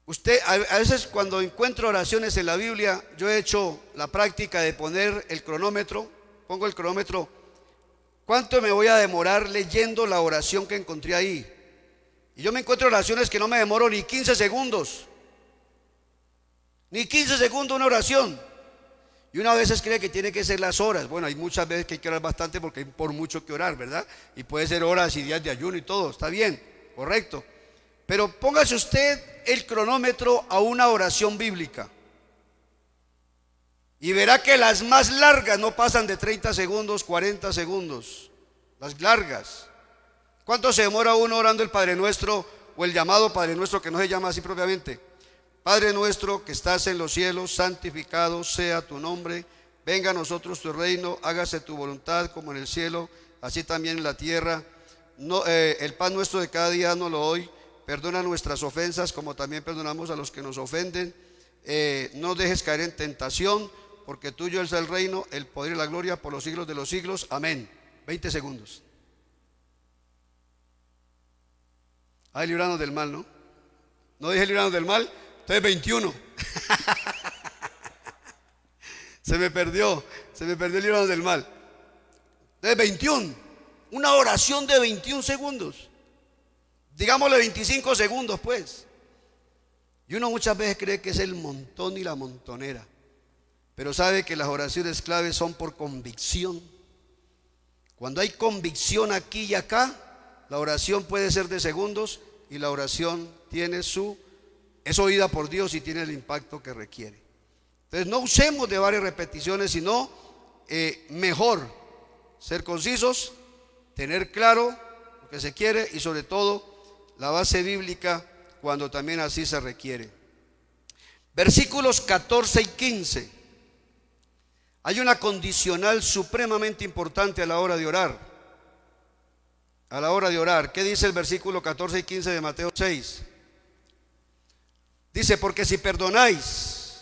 Usted, a veces cuando encuentro oraciones en la Biblia, yo he hecho la práctica de poner el cronómetro, pongo el cronómetro, ¿cuánto me voy a demorar leyendo la oración que encontré ahí? Y yo me encuentro oraciones que no me demoro ni 15 segundos. Ni 15 segundos una oración. Y una vez cree que tiene que ser las horas. Bueno, hay muchas veces que hay que orar bastante porque hay por mucho que orar, ¿verdad? Y puede ser horas y días de ayuno y todo, está bien, correcto. Pero póngase usted el cronómetro a una oración bíblica y verá que las más largas no pasan de 30 segundos, 40 segundos. Las largas. ¿Cuánto se demora uno orando el Padre Nuestro o el llamado Padre Nuestro, que no se llama así propiamente? Padre nuestro que estás en los cielos, santificado sea tu nombre. Venga a nosotros tu reino, hágase tu voluntad como en el cielo, así también en la tierra. El pan nuestro de cada día nos lo hoy. Perdona nuestras ofensas como también perdonamos a los que nos ofenden. No dejes caer en tentación, porque tuyo es el reino, el poder y la gloria por los siglos de los siglos. Amén. 20 segundos. Ay, líbranos del mal, ¿no? No dije líbranos del mal. Entonces 21. Se me perdió líbranos del mal. Entonces 21. Una oración de 21 segundos. Digámosle 25 segundos pues. Y uno muchas veces cree que es el montón y la montonera. Pero sabe que las oraciones claves son por convicción. Cuando hay convicción aquí y acá, la oración puede ser de segundos y la oración es oída por Dios y tiene el impacto que requiere. Entonces no usemos de varias repeticiones, sino mejor ser concisos, tener claro lo que se quiere y sobre todo la base bíblica cuando también así se requiere. Versículos 14 y 15. Hay una condicional supremamente importante a la hora de orar. A la hora de orar. ¿Qué dice el versículo 14 y 15 de Mateo 6? Dice, porque si perdonáis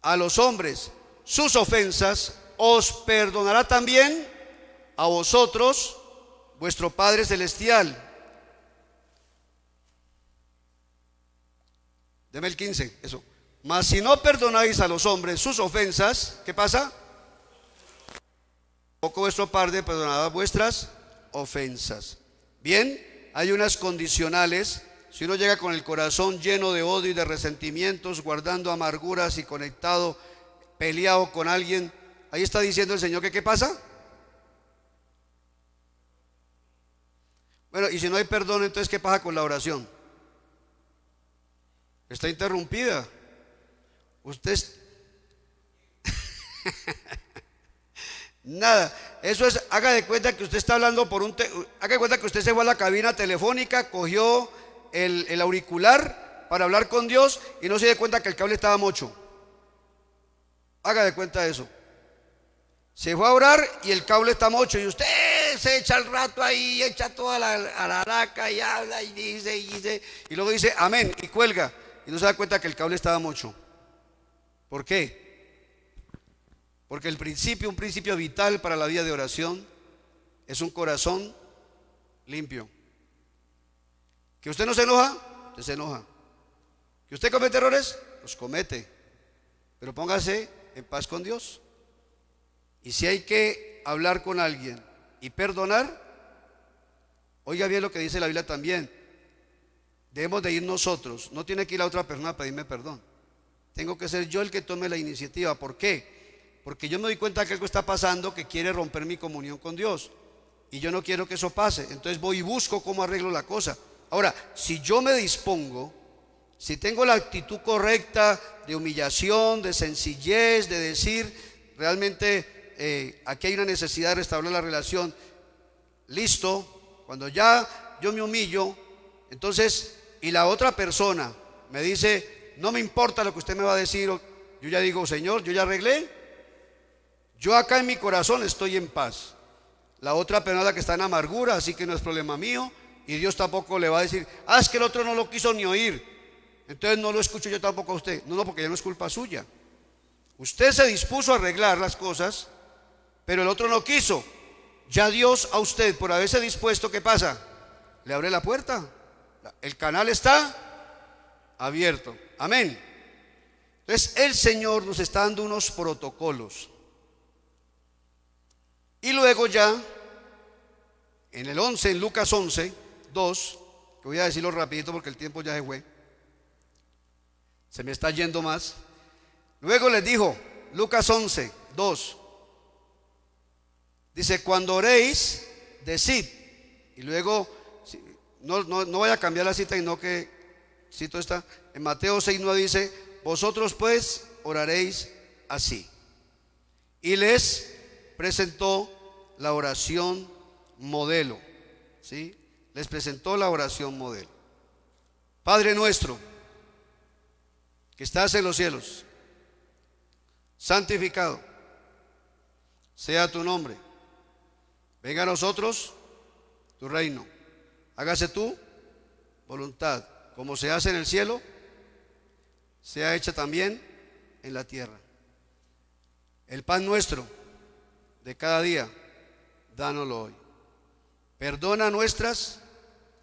a los hombres sus ofensas, os perdonará también a vosotros vuestro Padre Celestial. Deme el 15, eso. Mas si no perdonáis a los hombres sus ofensas, ¿qué pasa? Tampoco vuestro Padre perdonará vuestras ofensas. Bien, hay unas condicionales. Si uno llega con el corazón lleno de odio y de resentimientos, guardando amarguras y conectado, peleado con alguien, ahí está diciendo el Señor que ¿qué pasa? Bueno, y si no hay perdón, entonces ¿qué pasa con la oración? Está interrumpida. Usted nada, eso es, haga de cuenta que usted está hablando haga de cuenta que usted se fue a la cabina telefónica, cogió el auricular para hablar con Dios y no se dio cuenta que el cable estaba mocho. Haga de cuenta de eso. Se fue a orar y el cable está mocho y usted se echa el rato ahí, echa toda la araca y habla y dice y luego dice amén y cuelga y no se da cuenta que el cable estaba mocho. ¿Por qué? Porque un principio vital para la vida de oración es un corazón limpio. ¿Que usted no se enoja? Usted se enoja. ¿Que usted comete errores? Los comete. Pero póngase en paz con Dios. Y si hay que hablar con alguien y perdonar, oiga bien lo que dice la Biblia también. Debemos de ir nosotros. No tiene que ir la otra persona a pedirme perdón. Tengo que ser yo el que tome la iniciativa. ¿Por qué? Porque yo me doy cuenta que algo está pasando que quiere romper mi comunión con Dios. Y yo no quiero que eso pase. Entonces voy y busco cómo arreglo la cosa. Ahora, si yo me dispongo, si tengo la actitud correcta de humillación, de sencillez, de decir realmente aquí hay una necesidad de restaurar la relación, listo, cuando ya yo me humillo, entonces y la otra persona me dice, no me importa lo que usted me va a decir, yo ya digo, Señor, yo ya arreglé, yo acá en mi corazón estoy en paz. La otra persona que está en amargura, así que no es problema mío, y Dios tampoco le va a decir, es que el otro no lo quiso ni oír, entonces no lo escucho yo tampoco a usted. No, porque ya no es culpa suya. Usted se dispuso a arreglar las cosas, pero el otro no quiso. Ya Dios a usted, por haberse dispuesto, ¿qué pasa? Le abre la puerta. El canal está abierto. Amén. Entonces el Señor nos está dando unos protocolos. Y luego ya, en el 11, en Lucas 11, 2, que voy a decirlo rapidito porque el tiempo ya se fue, se me está yendo más. Luego les dijo, Lucas 11, 2, dice, cuando oréis, decid. Y luego, no vaya a cambiar la cita, sino que, cito esta, en Mateo 6, 9 dice, vosotros pues oraréis así. Y les presentó la oración modelo, ¿sí? Les presentó la oración modelo. Padre nuestro, que estás en los cielos, santificado sea tu nombre. Venga a nosotros tu reino. Hágase tu voluntad, como se hace en el cielo, sea hecha también en la tierra. El pan nuestro de cada día, dánoslo hoy. Perdona nuestras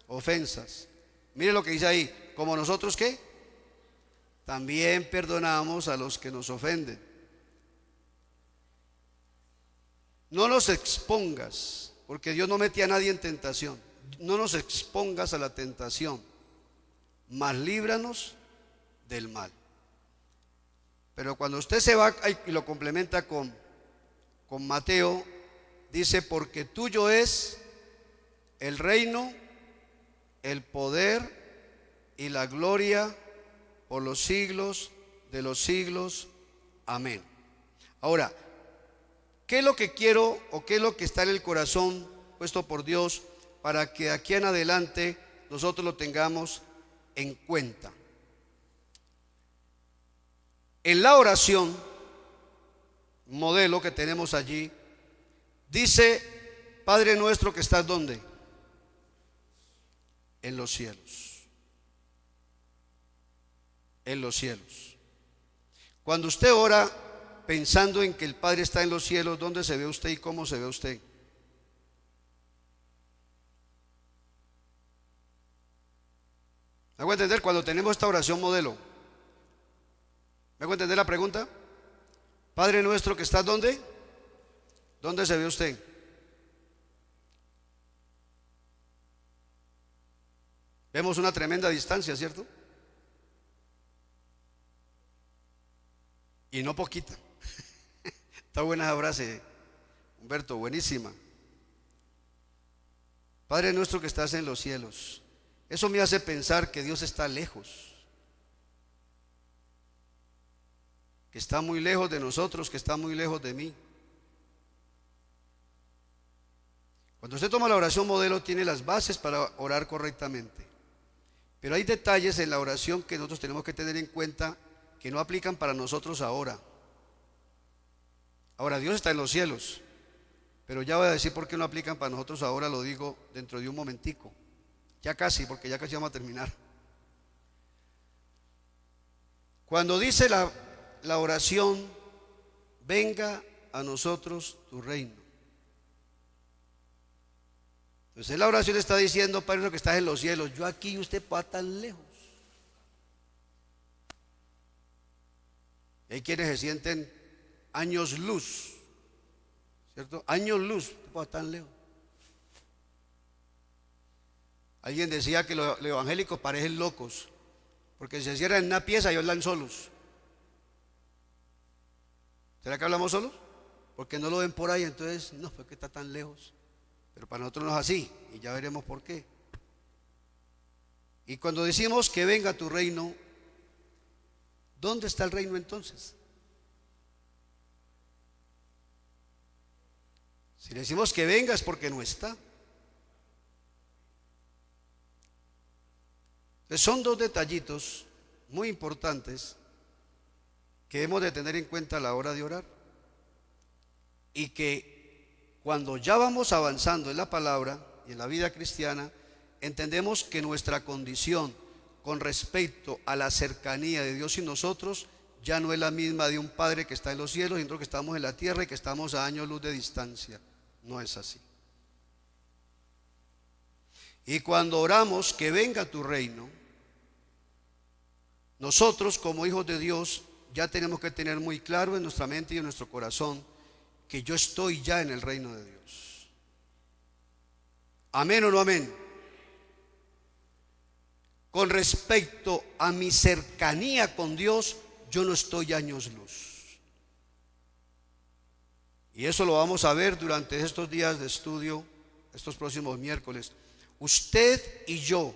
ofensas. Mire lo que dice ahí, como nosotros ¿qué? También perdonamos a los que nos ofenden. No nos expongas, porque Dios no mete a nadie en tentación. No nos expongas a la tentación, mas líbranos del mal. Pero cuando usted se va y lo complementa con Mateo, dice, porque tuyo es el reino, el poder y la gloria por los siglos de los siglos. Amén. Ahora, ¿qué es lo que quiero o qué es lo que está en el corazón puesto por Dios para que aquí en adelante nosotros lo tengamos en cuenta? En la oración modelo que tenemos allí, dice, Padre nuestro que estás ¿dónde? En los cielos. En los cielos. Cuando usted ora pensando en que el Padre está en los cielos, ¿dónde se ve usted y cómo se ve usted? ¿Me hago entender? Cuando tenemos esta oración modelo, ¿me hago entender la pregunta? Padre nuestro que estás ¿dónde? ¿Dónde se ve usted? Vemos una tremenda distancia, ¿cierto? Y no poquita. Está buena esa frase, Humberto, buenísima. Padre nuestro que estás en los cielos. Eso me hace pensar que Dios está lejos, que está muy lejos de nosotros, que está muy lejos de mí. Cuando usted toma la oración modelo, tiene las bases para orar correctamente. Pero hay detalles en la oración que nosotros tenemos que tener en cuenta que no aplican para nosotros ahora. Ahora, Dios está en los cielos, pero ya voy a decir por qué no aplican para nosotros ahora, lo digo dentro de un momentico. Ya casi, porque ya casi vamos a terminar. Cuando dice la oración, venga a nosotros tu reino. Entonces la oración está diciendo, Padre nuestro que estás en los cielos, yo aquí y usted va tan lejos. Hay quienes se sienten años luz, ¿cierto? Años luz, va tan lejos. Alguien decía que los evangélicos parecen locos, porque se cierran en una pieza y hablan solos. ¿Será que hablamos solos? Porque no lo ven por ahí, entonces, no, porque está tan lejos. Pero para nosotros no es así, y ya veremos por qué. Y cuando decimos que venga tu reino, ¿dónde está el reino entonces? Si le decimos que venga es porque no está. Entonces, son dos detallitos muy importantes que hemos de tener en cuenta a la hora de orar, y que cuando ya vamos avanzando en la palabra y en la vida cristiana, entendemos que nuestra condición con respecto a la cercanía de Dios y nosotros ya no es la misma de un Padre que está en los cielos y nosotros que estamos en la tierra y que estamos a años luz de distancia. No es así. Y cuando oramos que venga tu reino, nosotros como hijos de Dios ya tenemos que tener muy claro en nuestra mente y en nuestro corazón que yo estoy ya en el reino de Dios. ¿Amén o no amén? Con respecto a mi cercanía con Dios, yo no estoy años luz. Y eso lo vamos a ver durante estos días de estudio, estos próximos miércoles. Usted y yo,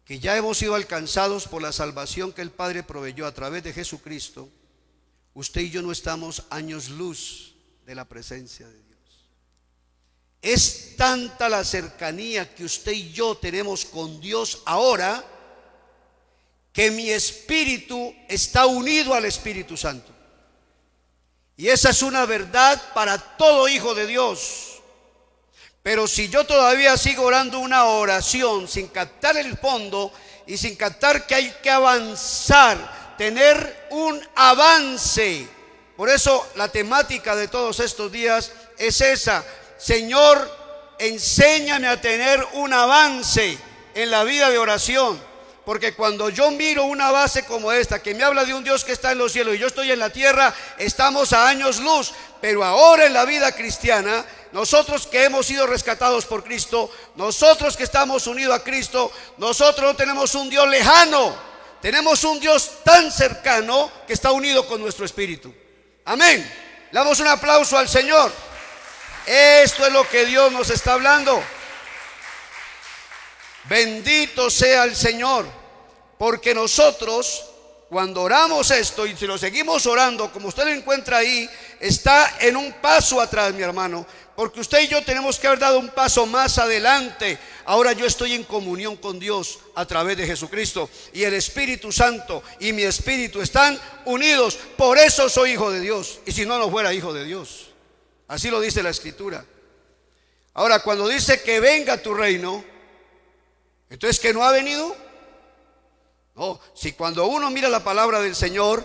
que ya hemos sido alcanzados por la salvación que el Padre proveyó a través de Jesucristo, usted y yo no estamos años luz de la presencia de Dios. Es tanta la cercanía que usted y yo tenemos con Dios ahora, que mi espíritu está unido al Espíritu Santo. Y esa es una verdad para todo hijo de Dios. Pero si yo todavía sigo orando una oración sin captar el fondo y sin captar que hay que avanzar, tener un avance. Por eso la temática de todos estos días es esa: Señor, enséñame a tener un avance en la vida de oración. Porque cuando yo miro una base como esta, que me habla de un Dios que está en los cielos y yo estoy en la tierra, estamos a años luz. Pero ahora en la vida cristiana, nosotros que hemos sido rescatados por Cristo, nosotros que estamos unidos a Cristo, nosotros no tenemos un Dios lejano, tenemos un Dios tan cercano que está unido con nuestro espíritu. Amén. Le damos un aplauso al Señor. Esto es lo que Dios nos está hablando. Bendito sea el Señor, porque nosotros cuando oramos esto y si lo seguimos orando, como usted lo encuentra ahí, está en un paso atrás, mi hermano, porque usted y yo tenemos que haber dado un paso más adelante. Ahora yo estoy en comunión con Dios a través de Jesucristo, y el Espíritu Santo y mi espíritu están unidos. Por eso soy hijo de Dios, y si no, no fuera hijo de Dios. Así lo dice la Escritura. Ahora, cuando dice que venga tu reino, entonces, ¿que no ha venido? No, si cuando uno mira la palabra del Señor,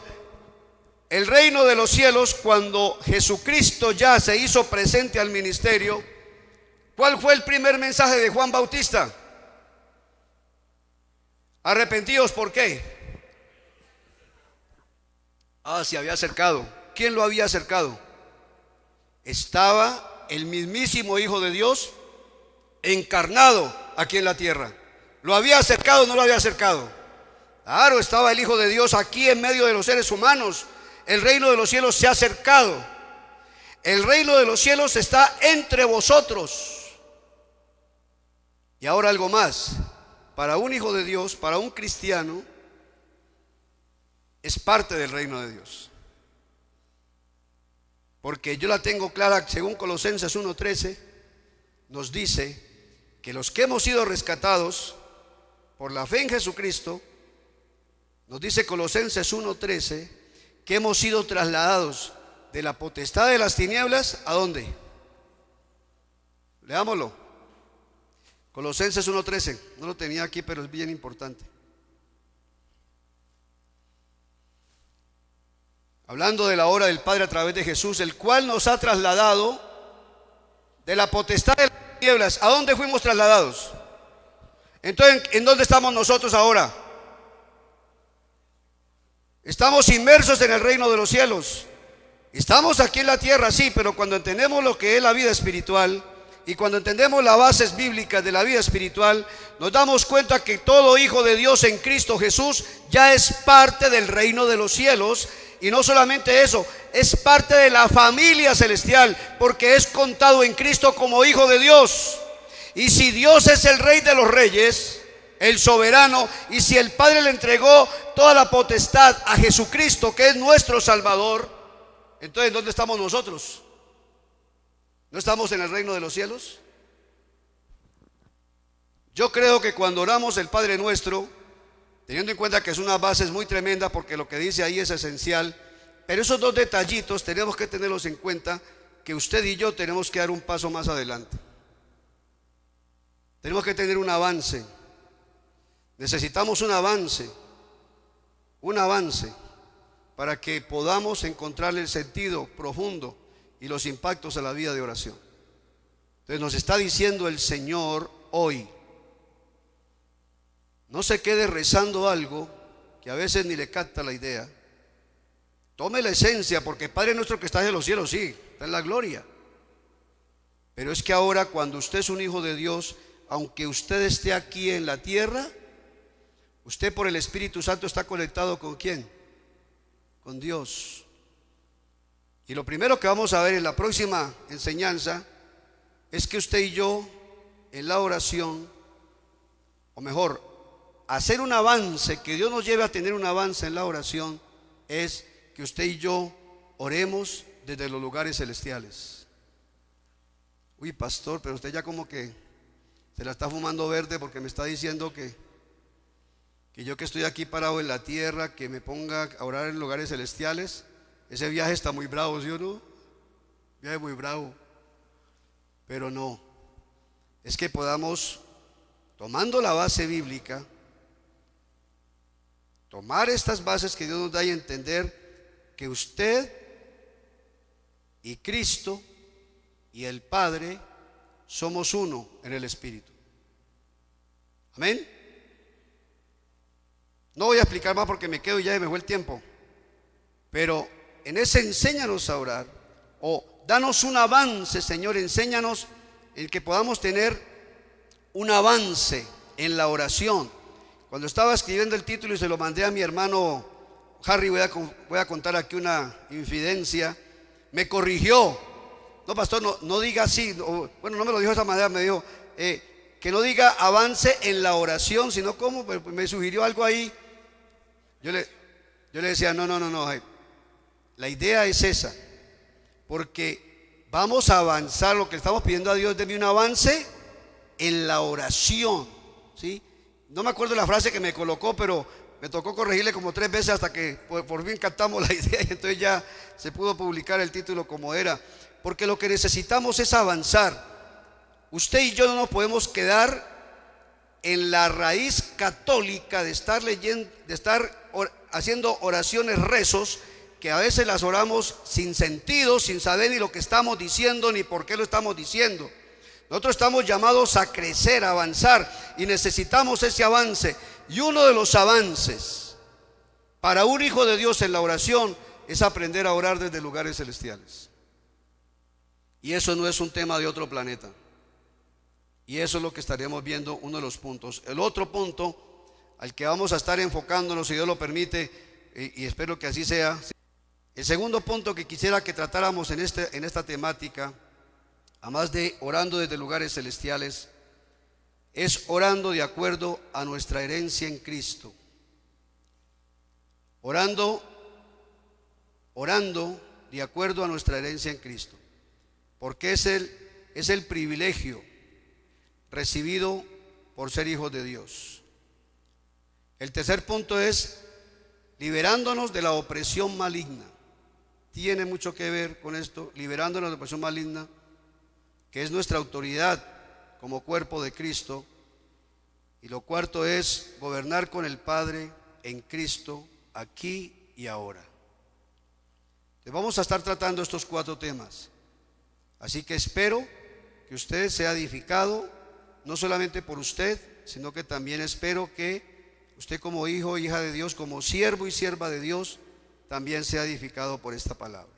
el reino de los cielos, cuando Jesucristo ya se hizo presente al ministerio, ¿cuál fue el primer mensaje de Juan Bautista? Arrepentidos, ¿por qué? Se había acercado. ¿Quién lo había acercado? Estaba el mismísimo Hijo de Dios encarnado aquí en la tierra. ¿Lo había acercado o no lo había acercado? Claro, estaba el Hijo de Dios aquí en medio de los seres humanos. El reino de los cielos se ha acercado. El reino de los cielos está entre vosotros. Y ahora algo más. Para un hijo de Dios, para un cristiano, es parte del reino de Dios. Porque yo la tengo clara, según Colosenses 1:13, nos dice que los que hemos sido rescatados por la fe en Jesucristo, nos dice Colosenses 1:13, que hemos sido trasladados de la potestad de las tinieblas, ¿a dónde? Leámoslo. Colosenses 1:13, no lo tenía aquí, pero es bien importante. Hablando de la obra del Padre a través de Jesús, el cual nos ha trasladado de la potestad de las tinieblas. ¿A dónde fuimos trasladados? Entonces, ¿en dónde estamos nosotros ahora? Estamos inmersos en el reino de los cielos. Estamos aquí en la tierra, sí, pero cuando entendemos lo que es la vida espiritual y cuando entendemos las bases bíblicas de la vida espiritual, nos damos cuenta que todo hijo de Dios en Cristo Jesús ya es parte del reino de los cielos. Y no solamente eso, es parte de la familia celestial, porque es contado en Cristo como hijo de Dios. Y si Dios es el Rey de los reyes, el soberano, y si el Padre le entregó toda la potestad a Jesucristo, que es nuestro Salvador, entonces ¿dónde estamos nosotros? ¿No estamos en el reino de los cielos? Yo creo que cuando oramos el Padre Nuestro, teniendo en cuenta que es una base muy tremenda porque lo que dice ahí es esencial, pero esos dos detallitos tenemos que tenerlos en cuenta, que usted y yo tenemos que dar un paso más adelante. Tenemos que tener un avance. Necesitamos un avance para que podamos encontrarle el sentido profundo y los impactos a la vida de oración. Entonces nos está diciendo el Señor hoy: no se quede rezando algo que a veces ni le capta la idea. Tome la esencia, porque Padre nuestro que estás en los cielos, sí, está en la gloria. Pero es que ahora, cuando usted es un hijo de Dios, aunque usted esté aquí en la tierra, usted por el Espíritu Santo está conectado ¿con quién? Con Dios. Y lo primero que vamos a ver en la próxima enseñanza es que usted y yo en la oración, o mejor, hacer un avance, que Dios nos lleve a tener un avance en la oración, es que usted y yo oremos desde los lugares celestiales. Uy, pastor, pero usted ya como que se la está fumando verde, porque me está diciendo que yo que estoy aquí parado en la tierra, que me ponga a orar en lugares celestiales. Ese viaje está muy bravo, ¿sí o no? Viaje muy bravo. Pero no, es que podamos, tomando la base bíblica, tomar estas bases que Dios nos da y entender que usted y Cristo y el Padre somos uno en el Espíritu. Amén. No voy a explicar más porque me quedo y ya me fue el tiempo. Pero en ese enséñanos a orar, o danos un avance, Señor, enséñanos en que podamos tener un avance en la oración. Cuando estaba escribiendo el título y se lo mandé a mi hermano Harry, voy a contar aquí una infidencia, me corrigió. No, pastor, no diga así. Bueno, no me lo dijo de esa manera, me dijo que no diga avance en la oración, sino como me sugirió algo ahí. Yo le decía, no, la idea es esa, porque vamos a avanzar. Lo que estamos pidiendo a Dios, deme un avance en la oración, ¿sí? No me acuerdo la frase que me colocó, pero me tocó corregirle como 3 veces hasta que por fin captamos la idea, y entonces ya se pudo publicar el título como era. Porque lo que necesitamos es avanzar. Usted y yo no nos podemos quedar en la raíz católica de estar leyendo, de estar haciendo oraciones, rezos, que a veces las oramos sin sentido, sin saber ni lo que estamos diciendo ni por qué lo estamos diciendo. Nosotros estamos llamados a crecer, a avanzar, y necesitamos ese avance. Y uno de los avances para un hijo de Dios en la oración es aprender a orar desde lugares celestiales. Y eso no es un tema de otro planeta. Y eso es lo que estaríamos viendo, uno de los puntos. El otro punto al que vamos a estar enfocándonos, si Dios lo permite, y espero que así sea. El segundo punto que quisiera que tratáramos en esta temática, además de orando desde lugares celestiales, es orando de acuerdo a nuestra herencia en Cristo. Orando de acuerdo a nuestra herencia en Cristo. Porque es el privilegio recibido por ser hijos de Dios. El tercer punto es liberándonos de la opresión maligna. Tiene mucho que ver con esto, liberándonos de la opresión maligna, que es nuestra autoridad como cuerpo de Cristo. Y lo cuarto es gobernar con el Padre en Cristo, aquí y ahora. Vamos a estar tratando estos 4 temas. Así que espero que usted sea edificado, no solamente por usted, sino que también espero que usted, como hijo o hija de Dios, como siervo y sierva de Dios, también sea edificado por esta palabra.